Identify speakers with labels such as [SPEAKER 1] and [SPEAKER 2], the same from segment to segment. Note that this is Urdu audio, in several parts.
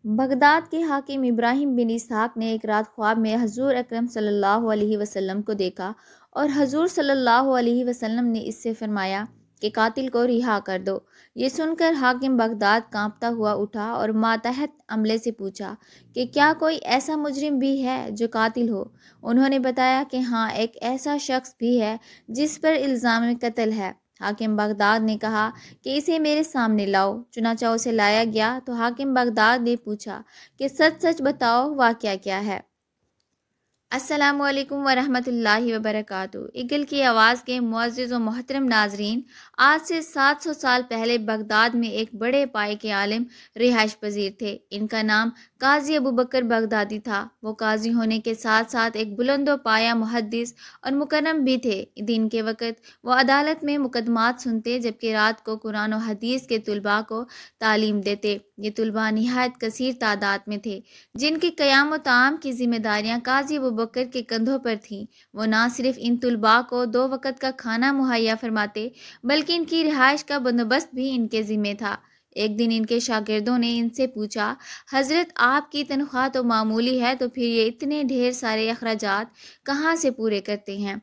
[SPEAKER 1] بغداد کے حاکم ابراہیم بن اسحاق نے ایک رات خواب میں حضور اکرم صلی اللہ علیہ وسلم کو دیکھا اور حضور صلی اللہ علیہ وسلم نے اس سے فرمایا کہ قاتل کو رہا کر دو۔ یہ سن کر حاکم بغداد کانپتا ہوا اٹھا اور ماتحت عملے سے پوچھا کہ کیا کوئی ایسا مجرم بھی ہے جو قاتل ہو؟ انہوں نے بتایا کہ ہاں، ایک ایسا شخص بھی ہے جس پر الزام قتل ہے۔ حاکم بغداد نے کہا کہ اسے میرے سامنے لاؤ۔ چنانچہ اسے لایا گیا تو حاکم بغداد نے پوچھا کہ سچ سچ بتاؤ، واقعہ کیا ہے؟ السلام علیکم ورحمۃ اللہ وبرکاتہ۔ ایگل کی آواز کے معزز و محترم ناظرین، آج سے 700 سال پہلے بغداد میں ایک بڑے پائے کے عالم رہائش پذیر تھے۔ ان کا نام قاضی ابوبکر بغدادی تھا۔ وہ قاضی ہونے کے ساتھ ساتھ ایک بلند و پایہ محدث اور مکرم بھی تھے۔ دن کے وقت وہ عدالت میں مقدمات سنتے، جبکہ رات کو قرآن و حدیث کے طلباء کو تعلیم دیتے۔ یہ طلباء نہایت کثیر تعداد میں تھے، جن کی قیام و طعام کی ذمہ داریاں قاضی ابوبکر کے کندھوں پر تھیں۔ وہ نہ صرف ان طلباء کو 2 وقت کا کھانا مہیا فرماتے، بلکہ ان کی رہائش کا بندوبست بھی ان کے ذمہ تھا۔ ایک دن ان کے شاگردوں نے ان سے پوچھا، حضرت آپ کی تنخواہ تو معمولی ہے، تو پھر یہ اتنے ڈھیر سارے اخراجات کہاں سے پورے کرتے ہیں؟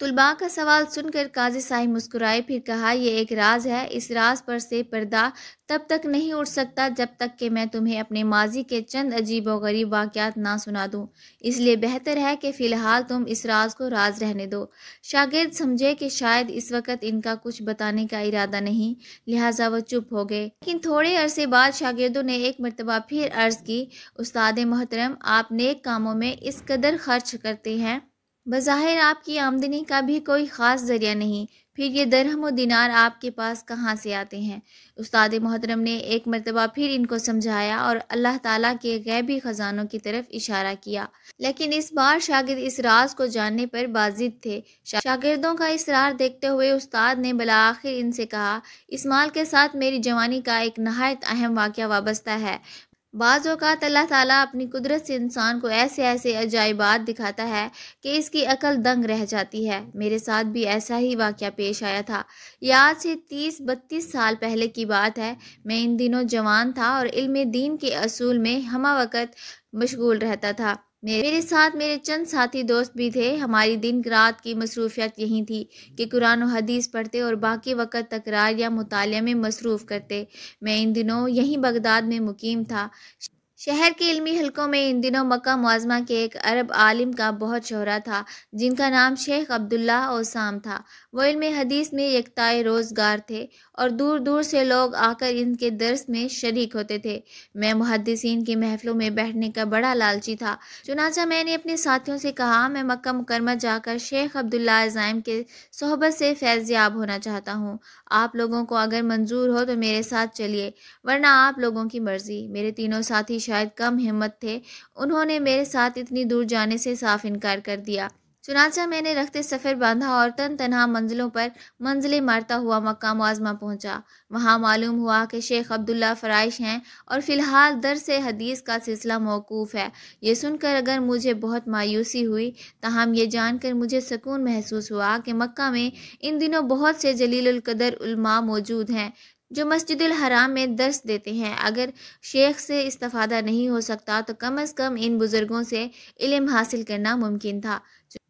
[SPEAKER 1] طلباء کا سوال سن کر قاضی صاحب مسکرائے، پھر کہا، یہ ایک راز ہے۔ اس راز پر سے پردہ تب تک نہیں اٹھ سکتا جب تک کہ میں تمہیں اپنے ماضی کے چند عجیب و غریب واقعات نہ سنا دوں، اس لیے بہتر ہے کہ فی الحال تم اس راز کو راز رہنے دو۔ شاگرد سمجھے کہ شاید اس وقت ان کا کچھ بتانے کا ارادہ نہیں، لہٰذا وہ چپ ہو گئے۔ لیکن تھوڑے عرصے بعد شاگردوں نے ایک مرتبہ پھر عرض کی، استاد محترم، آپ نیک کاموں میں اس قدر خرچ کرتے ہیں، بظاہر آپ کی آمدنی کا بھی کوئی خاص ذریعہ نہیں، پھر یہ درہم و دینار آپ کے پاس کہاں سے آتے ہیں؟ استاد محترم نے ایک مرتبہ پھر ان کو سمجھایا اور اللہ تعالیٰ کے غیبی خزانوں کی طرف اشارہ کیا، لیکن اس بار شاگرد اس راز کو جاننے پر بازد تھے۔ شاگردوں کا اصرار دیکھتے ہوئے استاد نے بالآخر ان سے کہا، اس مال کے ساتھ میری جوانی کا ایک نہایت اہم واقعہ وابستہ ہے۔ بعض اوقات اللہ تعالیٰ اپنی قدرت سے انسان کو ایسے عجائبات دکھاتا ہے کہ اس کی عقل دنگ رہ جاتی ہے۔ میرے ساتھ بھی ایسا ہی واقعہ پیش آیا تھا۔ یہ آج سے 30-32 سال پہلے کی بات ہے۔ میں ان دنوں جوان تھا اور علم دین کے اصول میں ہمہ وقت مشغول رہتا تھا۔ میرے ساتھ میرے چند ساتھی دوست بھی تھے۔ ہماری دن رات کی مصروفیت یہی تھی کہ قرآن و حدیث پڑھتے اور باقی وقت تکرار یا مطالعہ میں مصروف کرتے۔ میں ان دنوں یہیں بغداد میں مقیم تھا۔ شہر کے علمی حلقوں میں ان دنوں مکہ معظمہ کے ایک عرب عالم کا بہت شہرہ تھا، جن کا نام شیخ عبداللہ اوسام تھا۔ وہ علم حدیث میں یکتائے روزگار تھے اور دور دور سے لوگ آ کر ان کے درس میں شریک ہوتے تھے۔ میں محدثین کی محفلوں میں بیٹھنے کا بڑا لالچی تھا، چنانچہ میں نے اپنے ساتھیوں سے کہا، میں مکہ مکرمہ جا کر شیخ عبداللہ عزائم کے صحبت سے فیض یاب ہونا چاہتا ہوں۔ آپ لوگوں کو اگر منظور ہو تو میرے ساتھ چلیے، ورنہ آپ لوگوں کی مرضی۔ میرے تینوں ساتھی شاید کم ہمت تھے، انہوں نے میرے ساتھ اتنی دور جانے سے صاف انکار کر دیا۔ چنانچہ میں نے رخت سفر باندھا اور تنہا منزلوں پر منزلیں مارتا ہوا مکہ معظمہ پہنچا۔ وہاں معلوم ہوا کہ شیخ عبداللہ فرائش ہیں اور فی الحال درس حدیث کا سلسلہ موقوف ہے۔ یہ سن کر اگر مجھے بہت مایوسی ہوئی، تاہم یہ جان کر مجھے سکون محسوس ہوا کہ مکہ میں ان دنوں بہت سے جلیل القدر علماء موجود ہیں جو مسجد الحرام میں درس دیتے ہیں۔ اگر شیخ سے استفادہ نہیں ہو سکتا تو کم از کم ان بزرگوں سے علم حاصل کرنا ممکن تھا۔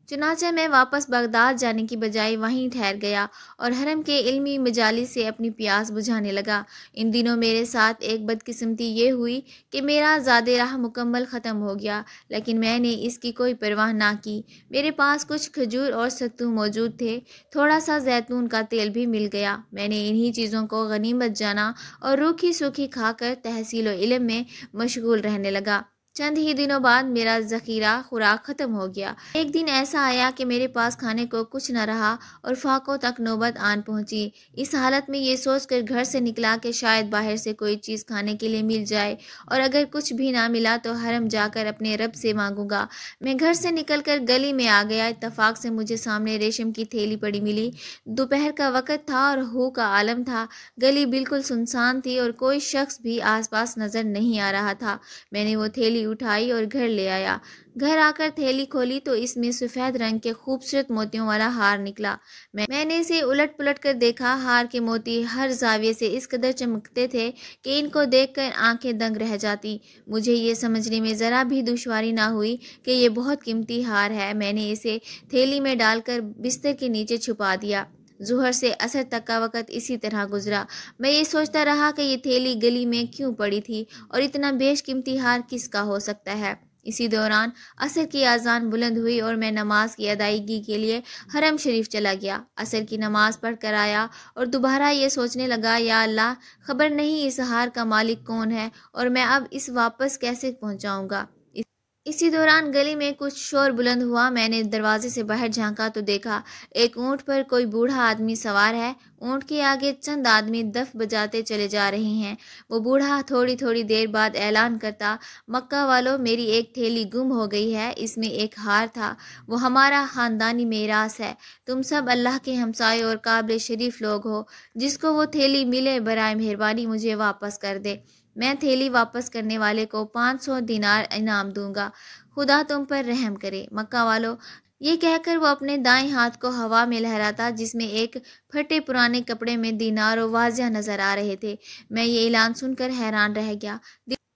[SPEAKER 1] چنانچہ میں واپس بغداد جانے کی بجائے وہیں ٹھہر گیا اور حرم کے علمی مجالس سے اپنی پیاس بجھانے لگا۔ ان دنوں میرے ساتھ ایک بدقسمتی یہ ہوئی کہ میرا زاد راہ مکمل ختم ہو گیا، لیکن میں نے اس کی کوئی پرواہ نہ کی۔ میرے پاس کچھ کھجور اور ستو موجود تھے، تھوڑا سا زیتون کا تیل بھی مل گیا۔ میں نے انہی چیزوں کو غنیمت جانا اور روکھی سوکھی کھا کر تحصیل و علم میں مشغول رہنے لگا۔ چند ہی دنوں بعد میرا ذخیرہ خوراک ختم ہو گیا۔ ایک دن ایسا آیا کہ میرے پاس کھانے کو کچھ نہ رہا اور فاقوں تک نوبت آن پہنچی۔ اس حالت میں یہ سوچ کر گھر سے نکلا کہ شاید باہر سے کوئی چیز کھانے کے لیے مل جائے، اور اگر کچھ بھی نہ ملا تو حرم جا کر اپنے رب سے مانگوں گا۔ میں گھر سے نکل کر گلی میں آ گیا۔ اتفاق سے مجھے سامنے ریشم کی تھیلی پڑی ملی۔ دوپہر کا وقت تھا اور ہو کا عالم تھا۔ گلی بالکل سنسان تھی اور کوئی شخص بھی آس پاس نظر نہیں آ رہا تھا۔ میں نے وہ تھیلی اٹھائی اور گھر لے آیا۔ گھر آ کر تھیلی کھولی تو اس میں سفید رنگ کے خوبصورت موتیوں والا ہار نکلا۔ میں نے اسے الٹ پلٹ کر دیکھا۔ ہار کے موتی ہر زاویے سے اس قدر چمکتے تھے کہ ان کو دیکھ کر آنکھیں دنگ رہ جاتی۔ مجھے یہ سمجھنے میں ذرا بھی دشواری نہ ہوئی کہ یہ بہت قیمتی ہار ہے۔ میں نے اسے تھیلی میں ڈال کر بستر کے نیچے چھپا دیا۔ ظہر سے عصر تک کا وقت اسی طرح گزرا۔ میں یہ سوچتا رہا کہ یہ تھیلی گلی میں کیوں پڑی تھی اور اتنا بیش قیمتی ہار کس کا ہو سکتا ہے۔ اسی دوران عصر کی اذان بلند ہوئی اور میں نماز کی ادائیگی کے لیے حرم شریف چلا گیا۔ عصر کی نماز پڑھ کر آیا اور دوبارہ یہ سوچنے لگا، یا اللہ، خبر نہیں اس ہار کا مالک کون ہے اور میں اب اس واپس کیسے پہنچاؤں گا۔ اسی دوران گلی میں کچھ شور بلند ہوا۔ میں نے دروازے سے باہر جھانکا تو دیکھا ایک اونٹ پر کوئی بوڑھا آدمی سوار ہے۔ اونٹ کے آگے چند آدمی دف بجاتے چلے جا رہے ہیں۔ وہ بوڑھا تھوڑی تھوڑی دیر بعد اعلان کرتا، مکہ والوں، میری ایک تھیلی گم ہو گئی ہے، اس میں ایک ہار تھا، وہ ہمارا خاندانی میراث ہے، تم سب اللہ کے ہمسائے اور قابل شریف لوگ ہو، جس کو وہ تھیلی ملے برائے مہربانی مجھے واپس کر دے، میں تھیلی واپس کرنے والے کو 500 دینار انعام دوں گا، خدا تم پر رحم کرے۔ مکہ والو، یہ کہہ کر وہ اپنے دائیں ہاتھ کو ہوا میں لہراتا جس میں ایک پھٹے پرانے کپڑے میں دیناروں واضح نظر آ رہے تھے۔ میں یہ اعلان سن کر حیران رہ گیا۔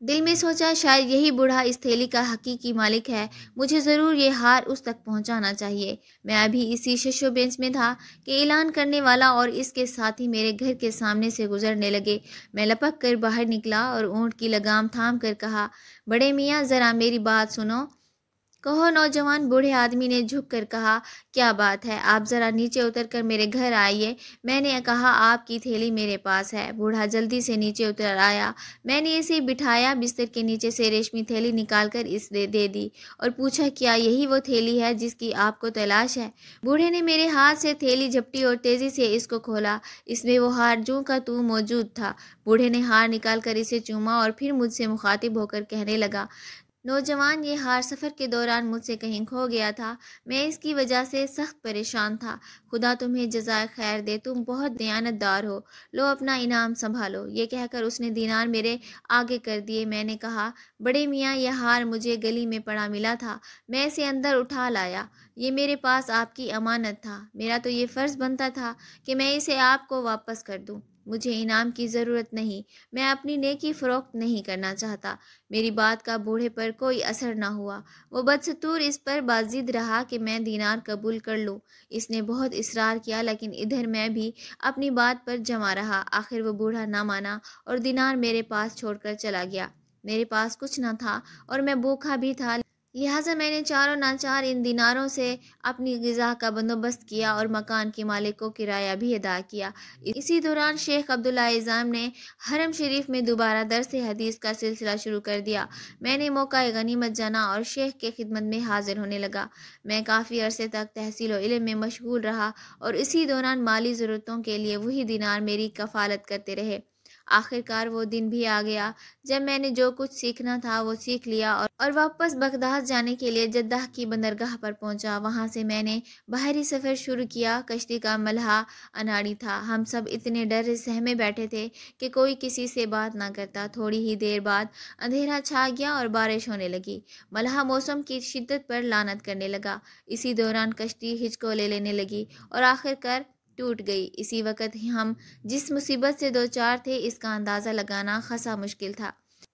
[SPEAKER 1] دل میں سوچا شاید یہی بوڑھا اس تھیلی کا حقیقی مالک ہے، مجھے ضرور یہ ہار اس تک پہنچانا چاہیے۔ میں ابھی اسی شش و بنچ میں تھا کہ اعلان کرنے والا اور اس کے ساتھی میرے گھر کے سامنے سے گزرنے لگے۔ میں لپک کر باہر نکلا اور اونٹ کی لگام تھام کر کہا، بڑے میاں ذرا میری بات سنو۔ کہو نوجوان بوڑھے آدمی نے جھک کر کہا، کیا بات ہے، آپ ذرا نیچے اتر کر میرے گھر آئیے۔ میں نے کہا، آپ کی تھیلی میرے پاس ہے۔ بوڑھا جلدی سے نیچے اتر آیا۔ میں نے اسے بٹھایا، بستر کے نیچے سے ریشمی تھیلی نکال کر اس دے دی اور پوچھا، کیا یہی وہ تھیلی ہے جس کی آپ کو تلاش ہے؟ بوڑھے نے میرے ہاتھ سے تھیلی جھپٹی اور تیزی سے اس کو کھولا۔ اس میں وہ ہار جوں کا توں موجود تھا۔ بوڑھے نے ہار نکال کر اسے چوما اور پھر مجھ سے مخاطب ہو کر کہنے لگا، نوجوان، یہ ہار سفر کے دوران مجھ سے کہیں کھو گیا تھا، میں اس کی وجہ سے سخت پریشان تھا، خدا تمہیں جزائے خیر دے، تم بہت دیانت دار ہو، لو اپنا انعام سنبھالو۔ یہ کہہ کر اس نے دینار میرے آگے کر دیے۔ میں نے کہا، بڑے میاں، یہ ہار مجھے گلی میں پڑا ملا تھا، میں اسے اندر اٹھا لایا، یہ میرے پاس آپ کی امانت تھا، میرا تو یہ فرض بنتا تھا کہ میں اسے آپ کو واپس کر دوں، مجھے انعام کی ضرورت نہیں، میں اپنی نیکی فروخت نہیں کرنا چاہتا۔ میری بات کا بوڑھے پر کوئی اثر نہ ہوا۔ وہ بدستور اس پر بازید رہا کہ میں دینار قبول کر لوں۔ اس نے بہت اصرار کیا لیکن ادھر میں بھی اپنی بات پر جمع رہا۔ آخر وہ بوڑھا نہ مانا اور دینار میرے پاس چھوڑ کر چلا گیا۔ میرے پاس کچھ نہ تھا اور میں بھوکا بھی تھا، لہٰذا میں نے چاروں ناچار ان دیناروں سے اپنی غذا کا بندوبست کیا اور مکان کے مالک کو کرایہ بھی ادا کیا۔ اسی دوران شیخ عبداللہ اعظم نے حرم شریف میں دوبارہ درس حدیث کا سلسلہ شروع کر دیا۔ میں نے موقع غنیمت جانا اور شیخ کے خدمت میں حاضر ہونے لگا۔ میں کافی عرصے تک تحصیل و علم میں مشغول رہا اور اسی دوران مالی ضرورتوں کے لیے وہی دینار میری کفالت کرتے رہے۔ آخر کار وہ دن بھی آ گیا جب میں نے جو کچھ سیکھنا تھا وہ سیکھ لیا اور واپس بغداد جانے کے لیے جدہ کی بندرگاہ پر پہنچا۔ وہاں سے میں نے بحری سفر شروع کیا۔ کشتی کا ملحہ اناڑی تھا، ہم سب اتنے ڈر سہمے بیٹھے تھے کہ کوئی کسی سے بات نہ کرتا۔ تھوڑی ہی دیر بعد اندھیرا چھا گیا اور بارش ہونے لگی۔ ملحہ موسم کی شدت پر لعنت کرنے لگا۔ اسی دوران کشتی ہچکولے لینے لگی اور آخر کار ٹوٹ گئی۔ اسی وقت ہم جس مصیبت سے دوچار تھے اس کا اندازہ لگانا خاصا مشکل تھا۔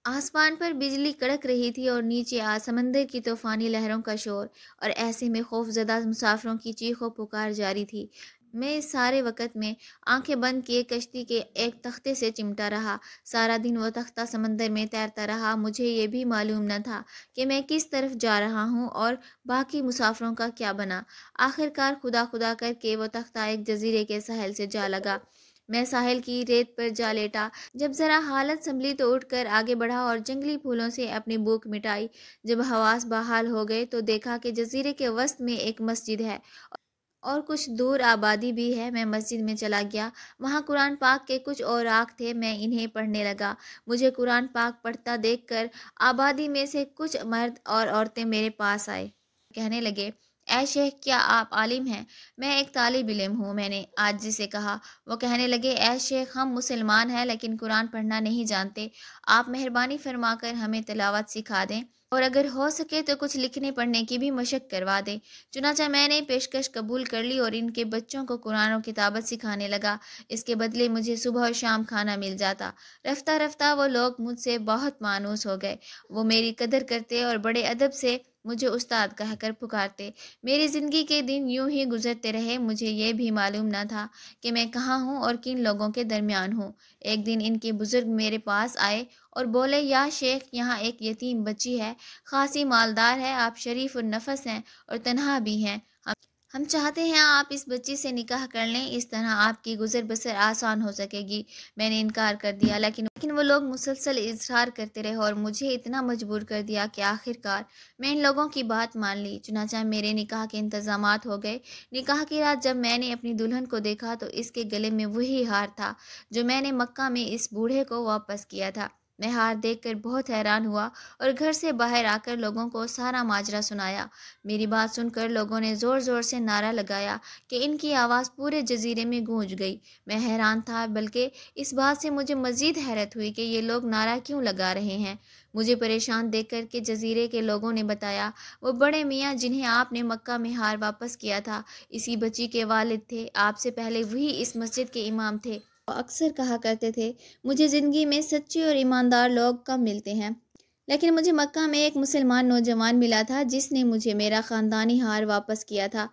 [SPEAKER 1] آسمان پر بجلی کڑک رہی تھی اور نیچے سمندر کی طوفانی لہروں کا شور، اور ایسے میں خوف زدہ مسافروں کی چیخ و پکار جاری تھی۔ میں اس سارے وقت میں آنکھیں بند کیے کشتی کے ایک تختے سے چمٹا رہا۔ سارا دن وہ تختہ سمندر میں تیرتا رہا۔ مجھے یہ بھی معلوم نہ تھا کہ میں کس طرف جا رہا ہوں اور باقی مسافروں کا کیا بنا۔ آخر کار خدا خدا کر کے وہ تختہ ایک جزیرے کے ساحل سے جا لگا۔ میں ساحل کی ریت پر جا لیٹا۔ جب ذرا حالت سنبھلی تو اٹھ کر آگے بڑھا اور جنگلی پھولوں سے اپنی بھوک مٹائی۔ جب حواس بحال ہو گئے تو دیکھا کہ جزیرے کے وسط میں ایک مسجد ہے اور کچھ دور آبادی بھی ہے۔ میں مسجد میں چلا گیا، وہاں قرآن پاک کے کچھ اوراق تھے، میں انہیں پڑھنے لگا۔ مجھے قرآن پاک پڑھتا دیکھ کر آبادی میں سے کچھ مرد اور عورتیں میرے پاس آئے، کہنے لگے، اے شیخ، کیا آپ عالم ہیں؟ میں ایک طالب علم ہوں، میں نے عاجزی سے کہا۔ وہ کہنے لگے، اے شیخ، ہم مسلمان ہیں لیکن قرآن پڑھنا نہیں جانتے، آپ مہربانی فرما کر ہمیں تلاوت سکھا دیں۔ اور اگر ہو سکے تو کچھ لکھنے پڑھنے کی بھی مشق کروا دے۔ چنانچہ میں نے پیشکش قبول کر لی اور ان کے بچوں کو قرآن و کتابت سکھانے لگا۔ اس کے بدلے مجھے صبح اور شام کھانا مل جاتا۔ رفتہ رفتہ وہ لوگ مجھ سے بہت مانوس ہو گئے۔ وہ میری قدر کرتے اور بڑے ادب سے مجھے استاد کہہ کر پکارتے۔ میری زندگی کے دن یوں ہی گزرتے رہے۔ مجھے یہ بھی معلوم نہ تھا کہ میں کہاں ہوں اور کن لوگوں کے درمیان ہوں۔ ایک دن ان کے بزرگ میرے پاس آئے اور بولے، یا شیخ، یہاں ایک یتیم بچی ہے، خاصی مالدار ہے، آپ شریف النفس ہیں اور تنہا بھی ہیں۔ ہم چاہتے ہیں آپ اس بچی سے نکاح کر لیں، اس طرح آپ کی گزر بسر آسان ہو سکے گی۔ میں نے انکار کر دیا، لیکن وہ لوگ مسلسل اصرار کرتے رہے اور مجھے اتنا مجبور کر دیا کہ آخرکار میں ان لوگوں کی بات مان لی۔ چنانچہ میرے نکاح کے انتظامات ہو گئے۔ نکاح کی رات جب میں نے اپنی دلہن کو دیکھا تو اس کے گلے میں وہی ہار تھا جو میں نے مکہ میں اس بوڑھے کو واپس کیا تھا۔ میں ہار دیکھ کر بہت حیران ہوا اور گھر سے باہر آ کر لوگوں کو سارا ماجرا سنایا۔ میری بات سن کر لوگوں نے زور زور سے نعرہ لگایا کہ ان کی آواز پورے جزیرے میں گونج گئی۔ میں حیران تھا، بلکہ اس بات سے مجھے مزید حیرت ہوئی کہ یہ لوگ نعرہ کیوں لگا رہے ہیں۔ مجھے پریشان دیکھ کر کے جزیرے کے لوگوں نے بتایا، وہ بڑے میاں جنہیں آپ نے مکہ میں ہار واپس کیا تھا، اسی بچی کے والد تھے۔ آپ سے پہلے وہی اس مسجد کے امام تھے۔ وہ اکثر کہا کرتے تھے، مجھے زندگی میں سچے اور ایماندار لوگ کم ملتے ہیں، لیکن مجھے مکہ میں ایک مسلمان نوجوان ملا تھا جس نے مجھے میرا خاندانی ہار واپس کیا تھا۔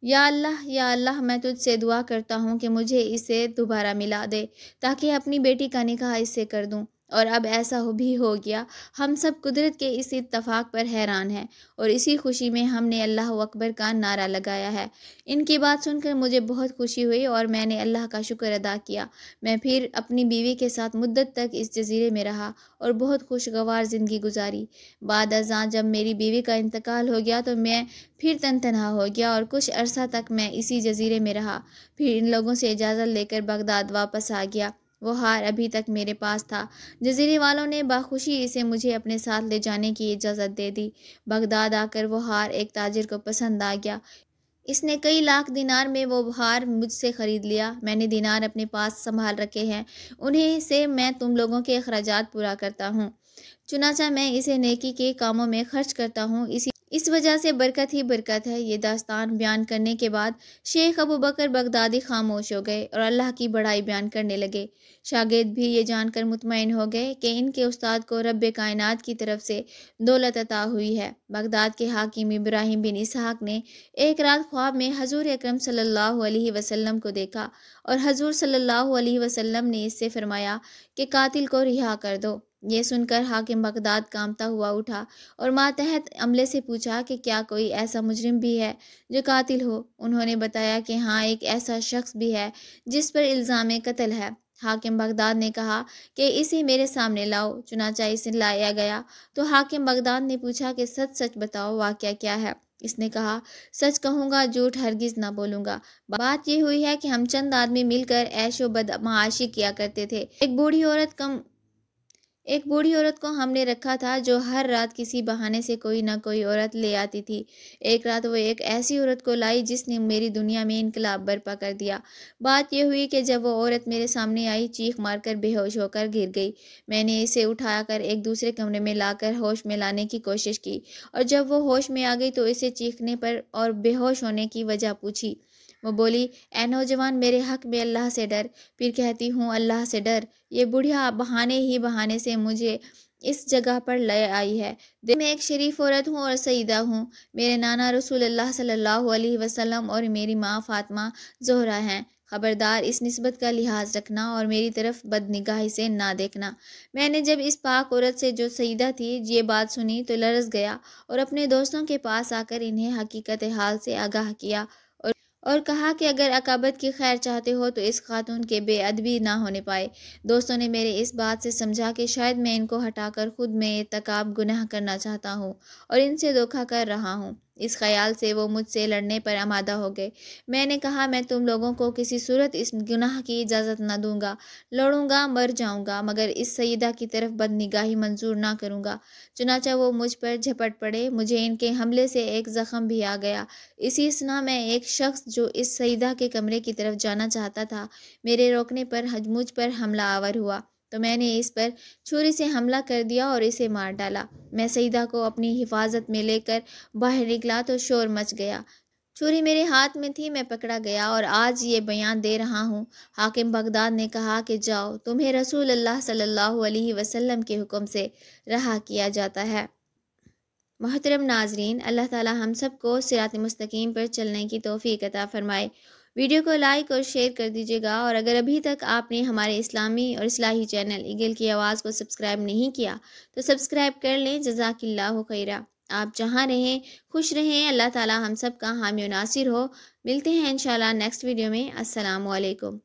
[SPEAKER 1] یا اللہ، یا اللہ، میں تجھ سے دعا کرتا ہوں کہ مجھے اسے دوبارہ ملا دے تاکہ اپنی بیٹی کا نکاح اس سے کر دوں۔ اور اب ایسا بھی ہو گیا۔ ہم سب قدرت کے اس اتفاق پر حیران ہیں اور اسی خوشی میں ہم نے اللہ اکبر کا نعرہ لگایا ہے۔ ان کی بات سن کر مجھے بہت خوشی ہوئی اور میں نے اللہ کا شکر ادا کیا۔ میں پھر اپنی بیوی کے ساتھ مدت تک اس جزیرے میں رہا اور بہت خوشگوار زندگی گزاری۔ بعد ازاں جب میری بیوی کا انتقال ہو گیا تو میں پھر تنہا ہو گیا اور کچھ عرصہ تک میں اسی جزیرے میں رہا۔ پھر ان لوگوں سے اجازت لے کر بغداد واپس آ گیا۔ وہ ہار ابھی تک میرے پاس تھا۔ جزیرے والوں نے باخوشی اسے مجھے اپنے ساتھ لے جانے کی اجازت دے دی۔ بغداد آ کر وہ ہار ایک تاجر کو پسند آ گیا۔ اس نے کئی لاکھ دینار میں وہ ہار مجھ سے خرید لیا۔ میں نے دینار اپنے پاس سنبھال رکھے ہیں، انہیں سے میں تم لوگوں کے اخراجات پورا کرتا ہوں، چنانچہ میں اسے نیکی کے کاموں میں خرچ کرتا ہوں، اس وجہ سے برکت ہی برکت ہے۔ یہ داستان بیان کرنے کے بعد شیخ ابو بکر بغدادی خاموش ہو گئے اور اللہ کی بڑائی بیان کرنے لگے۔ شاگرد بھی یہ جان کر مطمئن ہو گئے کہ ان کے استاد کو رب کائنات کی طرف سے دولت عطا ہوئی ہے۔ بغداد کے حاکم ابراہیم بن اسحاق نے ایک رات خواب میں حضور اکرم صلی اللہ علیہ وسلم کو دیکھا اور حضور صلی اللہ علیہ وسلم نے اس سے فرمایا کہ قاتل کو رہا کر دو۔ یہ سن کر حاکم بغداد کانپتا ہوا اٹھا اور ماتحت عملے سے پوچھا کہ کیا کوئی ایسا مجرم بھی ہے جو قاتل ہو؟ انہوں نے بتایا کہ ہاں، ایک ایسا شخص بھی ہے جس پر الزام قتل ہے۔ حاکم بغداد نے کہا کہ اسے میرے سامنے لاؤ۔ چنانچہ اسے لایا گیا تو حاکم بغداد نے پوچھا کہ سچ سچ بتاؤ، واقعہ کیا ہے؟ اس نے کہا، سچ کہوں گا، جھوٹ ہرگز نہ بولوں گا۔ بات یہ ہوئی ہے کہ ہم چند آدمی مل کر عیش و بد معاشی کیا کرتے تھے۔ ایک بوڑھی عورت کو ہم نے رکھا تھا جو ہر رات کسی بہانے سے کوئی نہ کوئی عورت لے آتی تھی۔ ایک رات وہ ایک ایسی عورت کو لائی جس نے میری دنیا میں انقلاب برپا کر دیا۔ بات یہ ہوئی کہ جب وہ عورت میرے سامنے آئی، چیخ مار کر بے ہوش ہو کر گر گئی۔ میں نے اسے اٹھا کر ایک دوسرے کمرے میں لا کر ہوش میں لانے کی کوشش کی اور جب وہ ہوش میں آ گئی تو اسے چیخنے پر اور بے ہوش ہونے کی وجہ پوچھی۔ وہ بولی، اے نوجوان، میرے حق میں اللہ سے ڈر۔ پھر کہتی ہوں، اللہ سے ڈر؟ یہ بڑھیا بہانے ہی بہانے سے مجھے اس جگہ پر لے آئی ہے۔ میں ایک شریف عورت ہوں اور سیدہ ہوں۔ میرے نانا رسول اللہ صلی اللہ علیہ وسلم اور میری ماں فاطمہ زہرا ہیں۔ خبردار، اس نسبت کا لحاظ رکھنا اور میری طرف بد نگاہی سے نہ دیکھنا۔ میں نے جب اس پاک عورت سے جو سیدہ تھی یہ بات سنی تو لرز گیا اور اپنے دوستوں کے پاس آ کر انہیں حقیقت حال سے آگاہ کیا اور کہا کہ اگر عاقبت کی خیر چاہتے ہو تو اس خاتون کے بے ادبی نہ ہونے پائے۔ دوستوں نے میرے اس بات سے سمجھا کہ شاید میں ان کو ہٹا کر خود میں ارتکاب گناہ کرنا چاہتا ہوں اور ان سے دھوکہ کر رہا ہوں۔ اس خیال سے وہ مجھ سے لڑنے پر آمادہ ہو گئے۔ میں نے کہا، میں تم لوگوں کو کسی صورت اس گناہ کی اجازت نہ دوں گا، لڑوں گا، مر جاؤں گا، مگر اس سیدہ کی طرف بد نگاہی منظور نہ کروں گا۔ چنانچہ وہ مجھ پر جھپٹ پڑے۔ مجھے ان کے حملے سے ایک زخم بھی آ گیا۔ اسی اثنا میں ایک شخص جو اس سیدہ کے کمرے کی طرف جانا چاہتا تھا، میرے روکنے پر مجھ پر حملہ آور ہوا۔ تو میں نے اس پر چھری سے حملہ کر دیا اور اسے مار ڈالا۔ میں سیدہ کو اپنی حفاظت میں لے کر باہر نکلا تو شور مچ گیا۔ چھری میرے ہاتھ میں تھی، میں پکڑا گیا اور آج یہ بیان دے رہا ہوں۔ حاکم بغداد نے کہا کہ جاؤ، تمہیں رسول اللہ صلی اللہ علیہ وسلم کے حکم سے رہا کیا جاتا ہے۔ محترم ناظرین، اللہ تعالی ہم سب کو صراط مستقیم پر چلنے کی توفیق عطا فرمائے۔ ویڈیو کو لائک اور شیئر کر دیجیے گا، اور اگر ابھی تک آپ نے ہمارے اسلامی اور اصلاحی چینل ایگل کی آواز کو سبسکرائب نہیں کیا تو سبسکرائب کر لیں۔ جزاک اللہ خیرہ۔ آپ جہاں رہیں خوش رہیں، اللہ تعالی ہم سب کا حامی و ناصر ہو۔ ملتے ہیں انشاءاللہ نیکسٹ ویڈیو میں۔ السلام علیکم۔